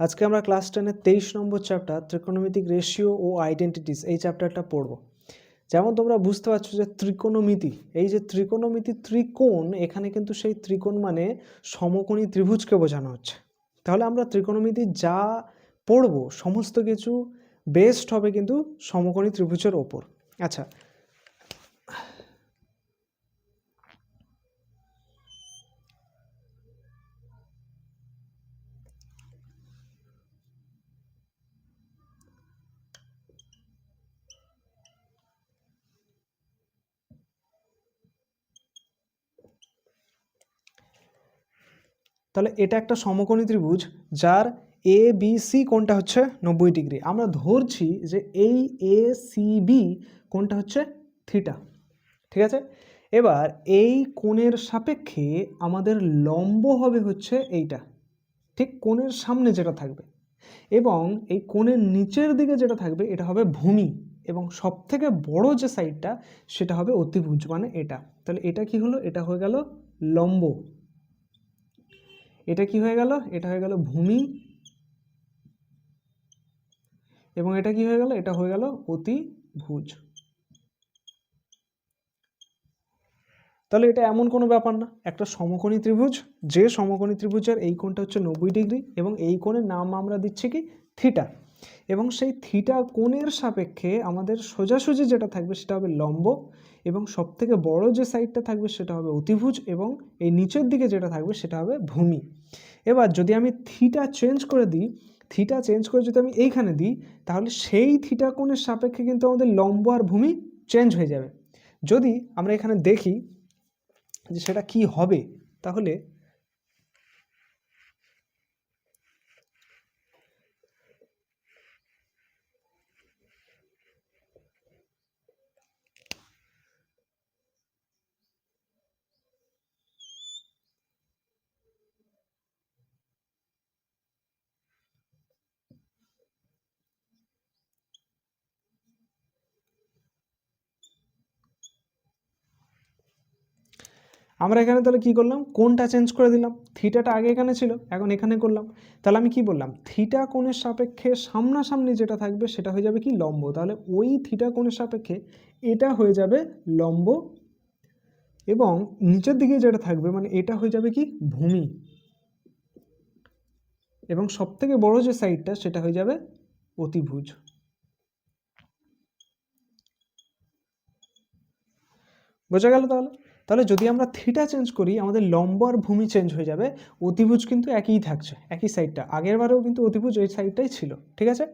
আজকে আমরা ক্লাস 10-এর 23 নম্বর চ্যাপ্টার ত্রিকোণমিতিক রেশিও ও আইডেন্টিটিস এই চ্যাপ্টারটা পড়ব। যেমন তোমরা বুঝতে পারছো যে ত্রিকোণমিতি, এই যে ত্রিকোণমিতি ত্রিকোণ, এখানে কিন্তু সেই ত্রিকোণ মানে সমকোণী ত্রিভুজকে বোঝানো হচ্ছে। তাহলে আমরা ত্রিকোণমিতি যা পড়ব সমস্ত কিছু বেসড হবে কিন্তু সমকোণী ত্রিভুজের ওপর। আচ্ছা, তাহলে এটা একটা সমকোণী ত্রিভুজ যার এ বি সি কোণটা হচ্ছে 90 ডিগ্রি। আমরা ধরছি যে এই এ সি বি কোণটা হচ্ছে থিটা, ঠিক আছে। এবার এই কোণের সাপেক্ষে আমাদের লম্ব হবে হচ্ছে এইটা, ঠিক কোণের সামনে যেটা থাকবে, এবং এই কোণের নিচের দিকে যেটা থাকবে এটা হবে ভূমি, এবং সব থেকে বড় যে সাইডটা সেটা হবে অতিভুজ, মানে এটা। তাহলে এটা কি হলো? এটা হয়ে গেল লম্ব। এটা কি হয়ে গেল? এটা হয়ে গেল ভূমি, এবং এটা কি হয়ে গেল? এটা হয়ে গেল অতিভুজ। তাহলে এটা এমন কোনো ব্যাপার না, একটা সমকোণী ত্রিভুজ, যে সমকোণী ত্রিভুজের এই কোণটা হচ্ছে 90 ডিগ্রি এবং এই কোণের নাম আমরা দিচ্ছি কি থিটা, এবং সেই থিটা কোণের সাপেক্ষে আমাদের সোজাসুজি যেটা থাকবে সেটা হবে লম্ব, এবং সবথেকে বড় যে সাইডটা থাকবে সেটা হবে অতিভুজ, এবং এই নিচের দিকে যেটা থাকবে সেটা হবে ভূমি। এবার যদি আমি থিটা চেঞ্জ করে দিই, থিটা চেঞ্জ করে যদি আমি এইখানে দিই, তাহলে সেই থিটা কোণের সাপেক্ষে কিন্তু আমাদের লম্ব আর ভূমি চেঞ্জ হয়ে যাবে। যদি আমরা এখানে দেখি যে সেটা কি হবে, তাহলে আমরা এখানে তাহলে কি করলাম? কোণটা চেঞ্জ করে দিলাম। থিটাটা আগে এখানে ছিল, এখন এখানে করলাম। তাহলে আমি কি বললাম? থিটা কোণের সাপেক্ষে সামনাসামনি যেটা থাকবে সেটা হয়ে যাবে কি লম্ব। তাহলে ওই থিটা কোণের সাপেক্ষে এটা হয়ে যাবে লম্ব, এবং নিচের দিকে যেটা থাকবে মানে এটা হয়ে যাবে কি ভূমি, এবং সবথেকে বড় যে সাইডটা সেটা হয়ে যাবে অতিভুজ। বোঝা গেল? তাহলে তাহলে যদি আমরা থিটা চেঞ্জ করি আমাদের লম্ব আর ভূমি চেঞ্জ হয়ে যাবে, অতিভুজ কিন্তু একই থাকছে, একই সাইডটা। আগের বারেও কিন্তু অতিভুজ এই সাইডটাই ছিল, ঠিক আছে।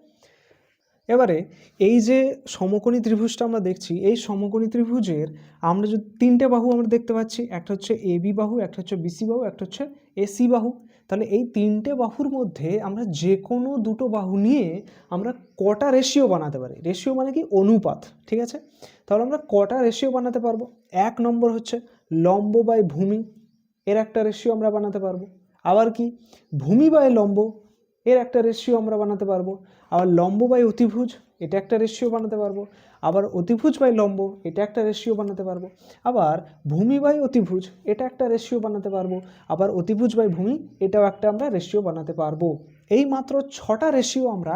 এবারে এই যে সমকোণী ত্রিভুজটা আমরা দেখছি, এই সমকোণী ত্রিভুজের আমরা যদি তিনটে বাহু আমরা দেখতে পাচ্ছি, একটা হচ্ছে এ বি বাহু, একটা হচ্ছে বিসি বাহু, একটা হচ্ছে এসি বাহু। তাহলে এই তিনটে বাহুর মধ্যে আমরা যে কোনো দুটো বাহু নিয়ে আমরা কটা রেশিও বানাতে পারি? রেশিও মানে কি? অনুপাত, ঠিক আছে। তাহলে আমরা কটা রেশিও বানাতে পারবো? এক নম্বর হচ্ছে লম্ব বাই ভূমি, এর একটা রেশিও আমরা বানাতে পারবো। আবার কি? ভূমি বাই লম্ব, এর একটা রেশিও আমরা বানাতে পারবো। আবার লম্ব বাই অতিভুজ, এটা একটা রেশিও বানাতে পারবো। আবার অতিভুজ বাই লম্ব, এটা একটা রেশিও বানাতে পারবো। আবার ভূমি বাই অতিভুজ, এটা একটা রেশিও বানাতে পারবো। আবার অতিভুজ বাই ভূমি, এটাও একটা আমরা রেশিও বানাতে পারবো। এই মাত্র 6টা রেশিও আমরা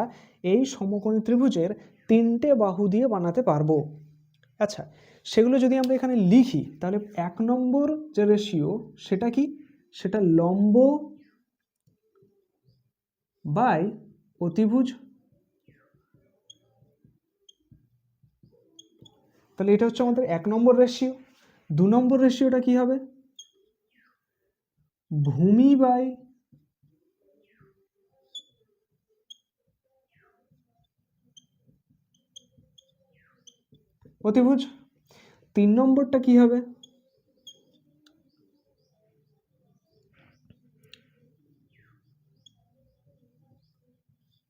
এই সমকোণী ত্রিভুজের তিনটে বাহু দিয়ে বানাতে পারবো। আচ্ছা, সেগুলো যদি আমরা এখানে লিখি, তাহলে 1 নম্বর যে রেশিও সেটা কি? সেটা লম্ব বাই অতিভুজ। তাহলে এটা হচ্ছে আমাদের 1 নম্বর রেশিও। 2 নম্বর রেশিওটা কি হবে? ভূমি বাই অতিভুজ। 3 নম্বরটা কি হবে?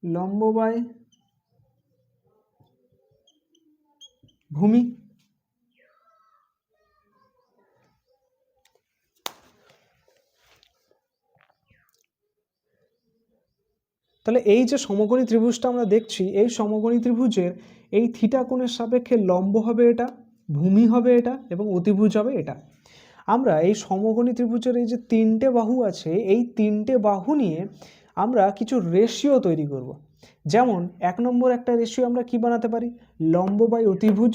লম্ব বাই ভূমি। তাহলে এই যে সমকোণী ত্রিভুজটা আমরা দেখছি, এই সমকোণী ত্রিভুজের এই থিটা কোণের সাপেক্ষে লম্ব হবে এটা, ভূমি হবে এটা, এবং অতিভুজ হবে এটা। আমরা এই সমকোণী ত্রিভুজের এই যে তিনটে বাহু আছে, এই তিনটে বাহু নিয়ে আমরা কিছু রেশিও তৈরি করব। যেমন 1 নম্বর একটা রেশিও আমরা কি বানাতে পারি, লম্ব বাই অতিভুজ।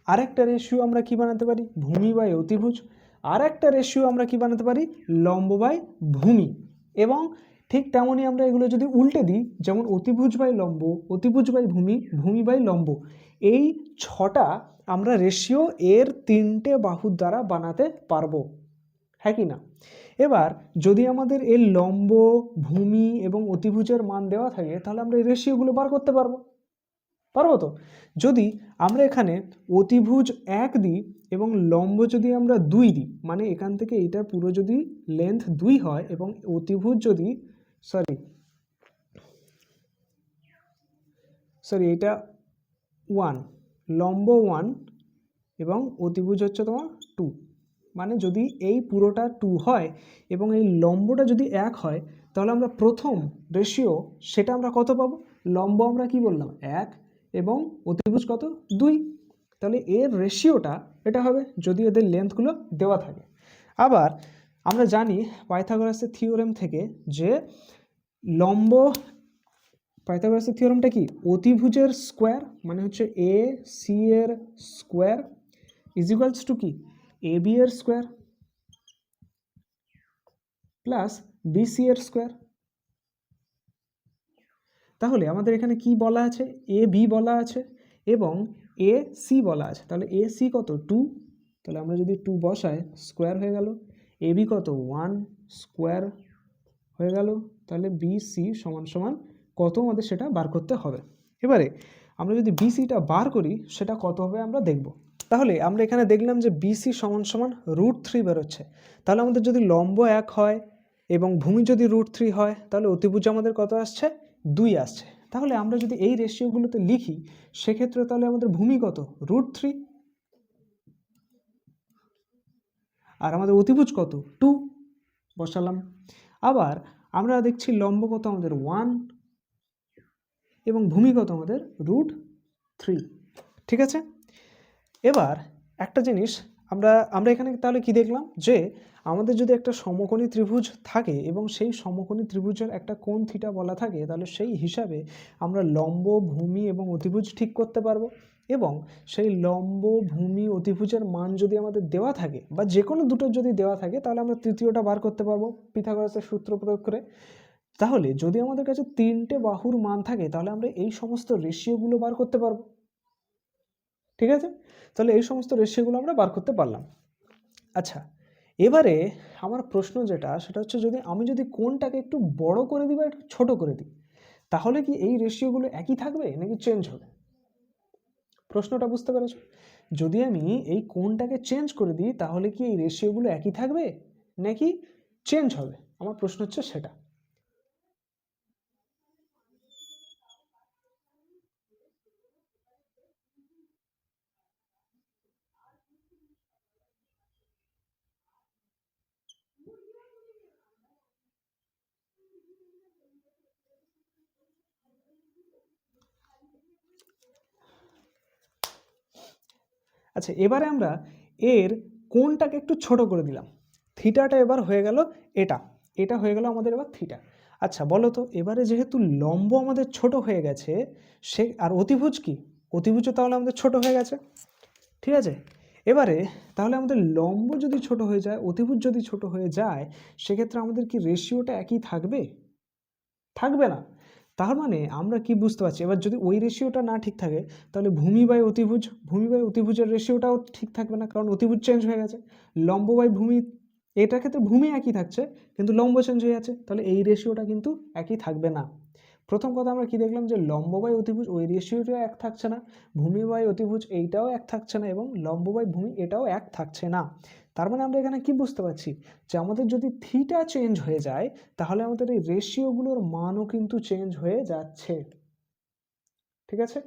আরেকটা রেশিও আমরা কি বানাতে পারি, ভূমি বাই অতিভুজ। আর একটা রেশিও আমরা কি বানাতে পারি, লম্ব বাই ভূমি। এবং ঠিক তেমনই আমরা এগুলো যদি উল্টে দিই, যেমন অতিভুজ বাই লম্ব, অতিভুজ বাই ভূমি, ভূমি বাই লম্ব, এই 6টা আমরা রেশিও এর 3টে বাহুর দ্বারা বানাতে পারবো, হ্যাঁ কি না? এবার যদি আমাদের এর লম্ব, ভূমি এবং অতিভুজের মান দেওয়া থাকে, তাহলে আমরা এই রেশিওগুলো বার করতে পারবো তো। যদি আমরা এখানে অতিভুজ 1 দিই এবং লম্ব যদি আমরা 2 দিই, মানে এখান থেকে এটা পুরো যদি লেন্থ 2 হয় এবং অতিভুজ যদি সরি এটা 1, লম্ব 1 এবং অতিভুজ হচ্ছে তোমার 2, মানে যদি এই পুরোটা 2 হয় এবং এই লম্বটা যদি 1 হয়, তাহলে আমরা প্রথম রেশিও সেটা আমরা কত পাবো, লম্ব আমরা কি বললাম 1 এবং অতিভুজ কত 2, তাহলে এর রেশিওটা এটা হবে যদি এদের লেন্থগুলো দেওয়া থাকে। আবার আমরা জানি পাইথাগোরাসের থিওরেম থেকে যে লম্ব, পাইথাগোরাসের থিওরেমটা কি, অতিভুজের স্কোয়ার মানে হচ্ছে এ সি এর স্কোয়ার ইজ ইকুয়ালস টু কি, এ বি এর স্কোয়ার প্লাস বিসি এর স্কোয়ার। তাহলে আমাদের এখানে কি বলা আছে, এ বি বলা আছে এবং এ সি বলা আছে। তাহলে এ সি কত 2, তাহলে আমরা যদি 2 বসাই স্কোয়ার হয়ে গেল, এ বি কত 1 স্কোয়ার হয়ে গেল, তাহলে বি সি সমান সমান কত আমাদের সেটা বার করতে হবে। এবারে আমরা যদি বিসিটা বার করি সেটা কত হবে আমরা দেখব। তাহলে আমরা এখানে দেখলাম যে বিসি সমান সমান √3 বেরোচ্ছে। তাহলে আমাদের যদি লম্ব 1 হয় এবং ভূমি যদি √3 হয়, তাহলে অতিভুজ আমাদের কত আসছে 2 আসছে। তাহলে আমরা যদি এই রেশিওগুলোতে লিখি সেক্ষেত্রে তাহলে আমাদের ভূমি কত √3 আর আমাদের অতিভুজ কত 2 বসালাম। আবার আমরা দেখছি লম্ব কত আমাদের 1 এবং ভূমি কত আমাদের √3, ঠিক আছে। এবার একটা জিনিস আমরা এখানে তাহলে কি দেখলাম যে আমাদের যদি একটা সমকোণী ত্রিভুজ থাকে এবং সেই সমকোণী ত্রিভুজের একটা কোণ থিটা বলা থাকে, তাহলে সেই হিসাবে আমরা লম্ব, ভূমি এবং অতিভুজ ঠিক করতে পারবো। এবং সেই লম্ব, ভূমি, অতিভুজের মান যদি আমাদের দেওয়া থাকে বা যে কোনো দুটোর যদি দেওয়া থাকে, তাহলে আমরা তৃতীয়টা বার করতে পারবো পিথাগোরাসের সূত্র প্রয়োগ করে। তাহলে যদি আমাদের কাছে 3টে বাহুর মান থাকে, তাহলে আমরা এই সমস্ত রেশিওগুলো বার করতে পারবো, ঠিক আছে। তাহলে এই সমস্ত রেশিওগুলো আমরা বার করতে পারলাম। আচ্ছা, এবারে আমার প্রশ্ন যেটা সেটা হচ্ছে, আমি যদি কোণটাকে একটু বড় করে দিই বা একটু ছোট করে দিই, তাহলে কি এই রেশিওগুলো একই থাকবে নাকি চেঞ্জ হবে? প্রশ্নটা বুঝতে পেরেছো? যদি আমি এই কোণটাকে চেঞ্জ করে দিই, তাহলে কি এই রেশিওগুলো একই থাকবে নাকি চেঞ্জ হবে? আমার প্রশ্ন হচ্ছে সেটা। আচ্ছা, এবারে আমরা এর কোণটাকে একটু ছোট করে দিলাম, থিটাটা এবার হয়ে গেল এটা হয়ে গেল আমাদের এবার থিটা। আচ্ছা বলো তো, এবারে যেহেতু লম্ব আমাদের ছোট হয়ে গেছে, আর অতিভুজ কি, অতিভুজও তাহলে আমাদের ছোট হয়ে গেছে, ঠিক আছে। এবারে তাহলে আমাদের লম্ব যদি ছোট হয়ে যায়, অতিভুজ যদি ছোট হয়ে যায়, সেক্ষেত্রে আমাদের কি রেশিওটা একই থাকবে? থাকবে না। তার মানে আমরা কি বুঝতে পারছি, এবার যদি ওই রেশিওটা না ঠিক থাকে, তাহলে ভূমি বাই অতিভুজের রেশিওটাও ঠিক থাকবে না, কারণ অতিভুজ চেঞ্জ হয়ে গেছে। লম্ব বাই ভূমি, এটার ক্ষেত্রে ভূমি একই থাকছে কিন্তু লম্ব চেঞ্জ হয়ে যাচ্ছে, তাহলে এই রেশিওটা কিন্তু একই থাকবে না। প্রথম কথা আমরা কি দেখলাম যে লম্ব বাই অতিভুজ ওই রেশিওটাও এক থাকছে না, ভূমি বাই অতিভুজ এইটাও এক থাকছে না, এবং লম্ব বাই ভূমি এটাও এক থাকছে না। তার মানে আমরা এখানে কি বুঝতে পারছি যে আমাদের যদি থিটা চেঞ্জ হয়ে যায়, তাহলে আমাদের এই রেশিওগুলোর মানও কিন্তু চেঞ্জ হয়ে যাচ্ছে, ঠিক আছে।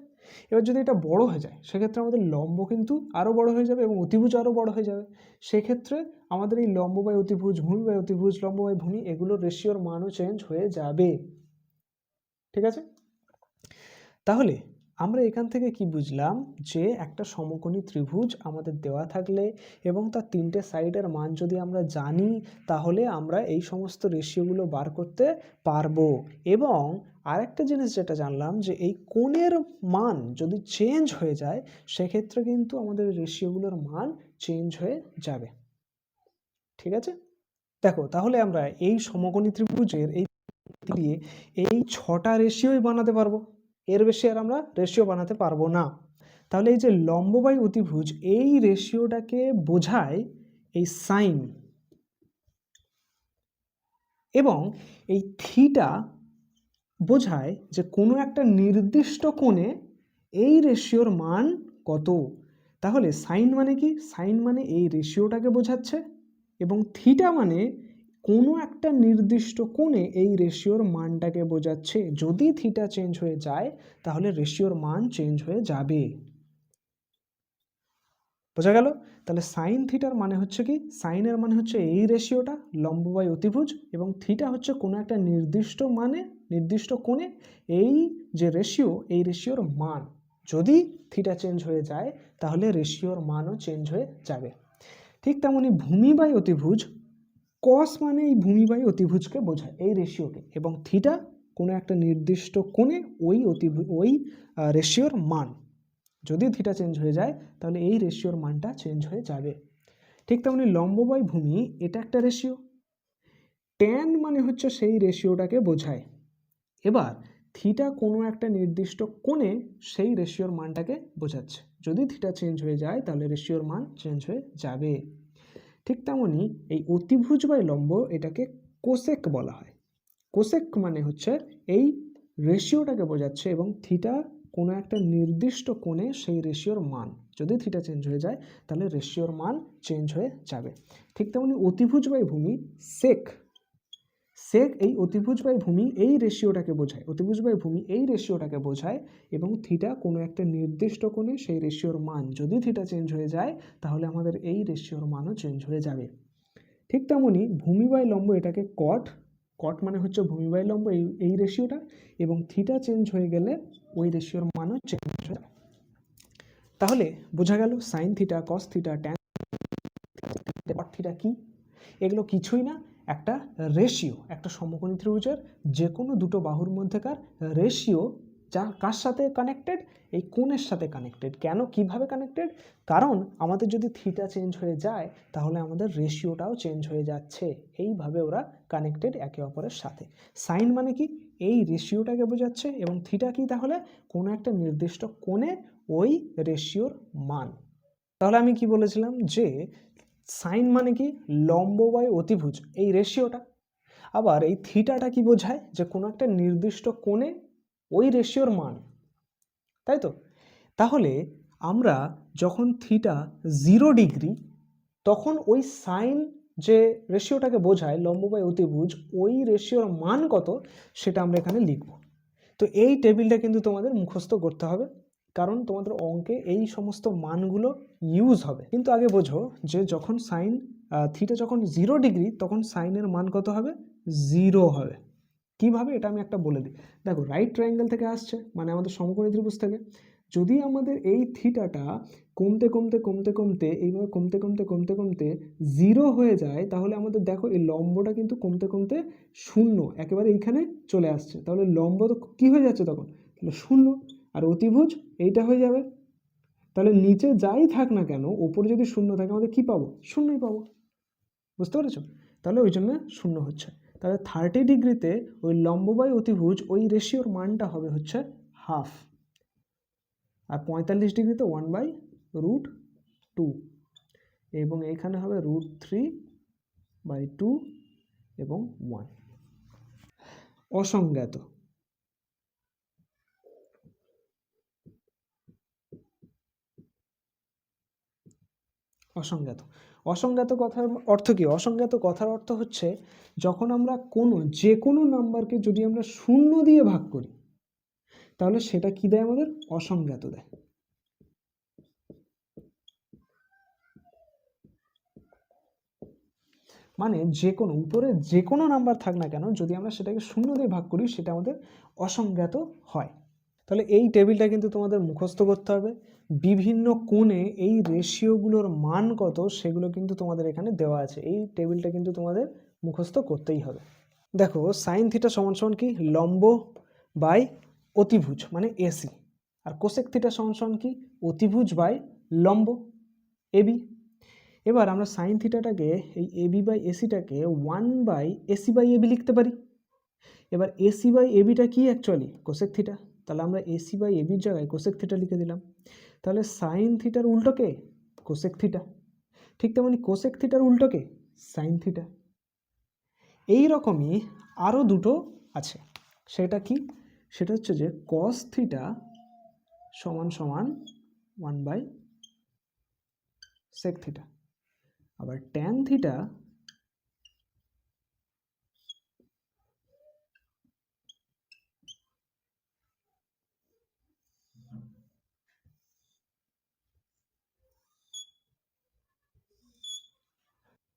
এবার যদি এটা বড় হয়ে যায়, সেক্ষেত্রে আমাদের লম্ব কিন্তু আরও বড় হয়ে যাবে এবং অতিভুজ আরও বড় হয়ে যাবে। সেক্ষেত্রে আমাদের এই লম্ব বাই অতিভুজ, ভূমি বাই অতিভুজ, লম্ব বাই ভূমি, এগুলোর রেশিওর মানও চেঞ্জ হয়ে যাবে, ঠিক আছে। তাহলে আমরা এখান থেকে কি বুঝলাম যে একটা সমকোণী ত্রিভুজ আমাদের দেওয়া থাকলে এবং তার তিনটে সাইডের মান যদি আমরা জানি তাহলে আমরা এই সমস্ত রেশিওগুলো বার করতে পারবো। এবং আরেকটা জিনিস যেটা জানলাম যে এই কোণের মান যদি চেঞ্জ হয়ে যায় সেক্ষেত্রে কিন্তু আমাদের রেশিওগুলোর মান চেঞ্জ হয়ে যাবে। ঠিক আছে, দেখো তাহলে আমরা এই সমকোণী ত্রিভুজের দিয়ে এই 6টা রেশিওই বানাতে পারবো, এর বেশি আর আমরা রেশিও বানাতে পারবো না। তাহলে এই যে লম্ববায়ু অতিভুজ এই রেশিওটাকে বোঝায় এই সাইন, এবং এই থিটা বোঝায় যে কোনো একটা নির্দিষ্ট কোণে এই রেশিওর মান কত। তাহলে সাইন মানে কি? সাইন মানে এই রেশিওটাকে বোঝাচ্ছে, এবং থিটা মানে কোনো একটা নির্দিষ্ট কোণে এই রেশিওর মানটাকে বোঝাচ্ছে। যদি থিটা চেঞ্জ হয়ে যায় তাহলে রেশিওর মান চেঞ্জ হয়ে যাবে। বোঝা গেল? তাহলে সাইন থিটার মানে হচ্ছে কি? সাইনের মানে হচ্ছে এই রেশিওটা লম্ববায়ু অতিভুজ, এবং থিটা হচ্ছে কোনো একটা নির্দিষ্ট কোণে এই যে রেশিও, এই রেশিওর মান। যদি থিটা চেঞ্জ হয়ে যায় তাহলে রেশিওর মানও চেঞ্জ হয়ে যাবে। ঠিক তেমনি ভূমিবায়ু অতিভুজ, কস মানে এই ভূমিবায়ু অতিভুজকে বোঝায় এই রেশিওকে, এবং থিটা কোনো একটা নির্দিষ্ট কোণে ওই রেশিওর মান। যদি থিটা চেঞ্জ হয়ে যায় তাহলে এই রেশিওর মানটা চেঞ্জ হয়ে যাবে। ঠিক তেমনি লম্ববায়ু ভূমি, এটা একটা রেশিও, ট্যান মানে হচ্ছে সেই রেশিওটাকে বোঝায়। এবার থিটা কোনো একটা নির্দিষ্ট কোণে সেই রেশিওর মানটাকে বোঝাচ্ছে। যদি থিটা চেঞ্জ হয়ে যায় তাহলে রেশিওর মান চেঞ্জ হয়ে যাবে। ঠিক তেমনি এই অতিভুজ বা লম্ব, এটাকে কোসেক বলা হয়। কোসেক মানে হচ্ছে এই রেশিওটাকে বোঝাচ্ছে, এবং থিটা কোনো একটা নির্দিষ্ট কোণে সেই রেশিওর মান। যদি থিটা চেঞ্জ হয়ে যায় তাহলে রেশিওর মান চেঞ্জ হয়ে যাবে। ঠিক তেমনি অতিভুজ বাই ভূমি, সেক এই অতিভুজ বাই ভূমি এই রেশিওটাকে বোঝায়, অতিভুজ বাই ভূমি এই রেশিওটাকে বোঝায়, এবং থিটা কোনো একটা নির্দিষ্ট কোণে সেই রেশিওর মান। যদি থিটা চেঞ্জ হয়ে যায় তাহলে আমাদের এই রেশিওর মানও চেঞ্জ হয়ে যাবে। ঠিক তেমনি ভূমি বাই লম্ব, এটাকে কট মানে হচ্ছে ভূমি বাই লম্ব এই রেশিওটা, এবং থিটা চেঞ্জ হয়ে গেলে ওই রেশিওর মানও চেঞ্জ হয়ে যাবে। তাহলে বোঝা গেল sine theta, cos theta, tan theta কি? এগুলো কিছুই না, একটা রেশিও, একটা সমকোণী ত্রিভুজের যে কোনো দুটো বাহুর মধ্যেকার রেশিও, যা কার সাথে কানেক্টেড? এই কোণের সাথে কানেক্টেড। কেন, কিভাবে কানেক্টেড? কারণ আমাদের যদি থিটা চেঞ্জ হয়ে যায় তাহলে আমাদের রেশিওটাও চেঞ্জ হয়ে যাচ্ছে। এইভাবে ওরা কানেক্টেড একে অপরের সাথে। সাইন মানে কি? এই রেশিওটাকে বোঝাচ্ছে, এবং থিটা কি? তাহলে কোনো একটা নির্দিষ্ট কোণে ওই রেশিওর মান। তাহলে আমি কি বলেছিলাম যে সাইন মানে কি? লম্ব বাই অতিভুজ এই রেশিওটা। আবার এই থিটাটা কি বোঝায়? যে কোনো একটা নির্দিষ্ট কোণে ওই রেশিওর মান, তাই তো? তাহলে আমরা যখন থিটা 0 ডিগ্রি, তখন ওই সাইন যে রেশিওটাকে বোঝায় লম্ব বাই অতিভুজ, ওই রেশিওর মান কত সেটা আমরা এখানে লিখব। তো এই টেবিলটা কিন্তু তোমাদের মুখস্থ করতে হবে, কারণ তোমাদের অঙ্কে এই সমস্ত মানগুলো ইউজ হবে। কিন্তু আগে বোঝো যে যখন থিটা যখন 0 ডিগ্রি তখন সাইনের মান কত হবে? 0 হবে। কিভাবে, এটা আমি একটা বলে দিই। দেখো, রাইট ট্রায়াঙ্গেল থেকে আসছে, মানে আমাদের সমকোণী ত্রিভুজ থেকে। যদি আমাদের এই থিটাটা কমতে কমতে কমতে কমতে এইভাবে কমতে কমতে কমতে কমতে 0 হয়ে যায়, তাহলে আমাদের দেখো এই লম্বটা কিন্তু কমতে কমতে 0 একেবারে এইখানে চলে আসছে। তাহলে লম্ব তো কী হয়ে যাচ্ছে তখন? তাহলে 0। আর অতিভুজ এইটা হয়ে যাবে। তাহলে নিচে যাই থাক না কেন, ওপরে যদি 0 থাকে আমাদের কী পাবো? 0ই পাবো। বুঝতে পেরেছো? তাহলে ওই জন্য 0 হচ্ছে। তাহলে 30 ডিগ্রিতে ওই লম্ব বাই অতিভুজ ওই রেশিওর মানটা হবে হচ্ছে হাফ, আর 45 ডিগ্রিতে 1/√2, এবং এইখানে হবে √3/2 এবং 1। অসংজ্ঞাত। অসংজ্ঞাত কথার অর্থ কি? অসংজ্ঞাত কথার অর্থ হচ্ছে যখন আমরা যে কোনো নাম্বারকে যদি আমরা 0 দিয়ে ভাগ করি তাহলে সেটা কি দেয়? আমাদের অসংজ্ঞাত দেয়। মানে যে কোনো উপরে যে কোনো নাম্বার থাক না কেন, যদি আমরা সেটাকে 0 দিয়ে ভাগ করি সেটা আমাদের অসংজ্ঞাত হয়। তাহলে এই টেবিলটা কিন্তু তোমাদের মুখস্থ করতে হবে। বিভিন্ন কোণে এই রেশিওগুলোর মান কত সেগুলো কিন্তু তোমাদের এখানে দেওয়া আছে, এই টেবিলটা কিন্তু তোমাদের মুখস্থ করতেই হবে। দেখো সাইন থিটা সমান সমান কি, লম্ব বাই অতিভুজ মানে এসি, আর কোসেক থিটা সমান সমান কি, অতিভুজ বাই লম্ব এবি। এবার আমরা সাইন থিটাটাকে এই এবি বাই এসিটাকে 1/AC/AB লিখতে পারি। এবার AC/ABটা কি অ্যাকচুয়ালি, কোসেক থিটা, তাহলে আমরা AC/ABর জায়গায় কোসেক থিটা লিখে দিলাম। তাহলে সাইন থিটার উল্টোকে কোসেক থিটা, ঠিক তেমনি কোসেক থিটার উল্টোকে সাইন থিটা। এই রকমই আরও দুটো আছে, সেটা কি, সেটা হচ্ছে যে কস থিটা সমান সমান 1/sec থিটা, আবার ট্যান থিটা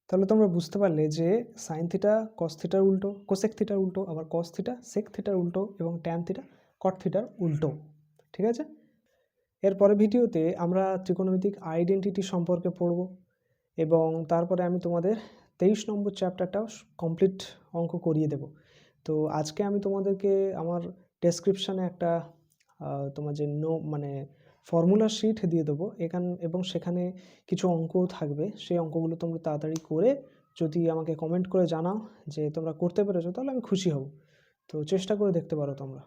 তাহলে তোমরা বুঝতে পারলে যে সাইন থিটা কস থিটার উল্টো, কোসেক থিটার উল্টো, আবার কস থিটা সেক থিটার উল্টো, এবং ট্যান থিটা কট থিটার উল্টো। ঠিক আছে, এরপরে ভিডিওতে আমরা ত্রিকোণমিতিক আইডেন্টিটি সম্পর্কে পড়ব, এবং তারপরে আমি তোমাদের 23 নম্বর চ্যাপ্টারটাও কমপ্লিট অঙ্ক করিয়ে দেব। তো আজকে আমি তোমাদেরকে আমার ডেসক্রিপশানে একটা তোমার যে মানে ফর্মুলা শিট দিয়ে দেবো এবং সেখানে কিছু অঙ্কও থাকবে, সেই অঙ্কগুলো তোমরা তাড়াতাড়ি করে যদি আমাকে কমেন্ট করে জানাও যে তোমরা করতে পেরেছো, তাহলে আমি খুশি হব। তো চেষ্টা করে দেখতে পারো তোমরা।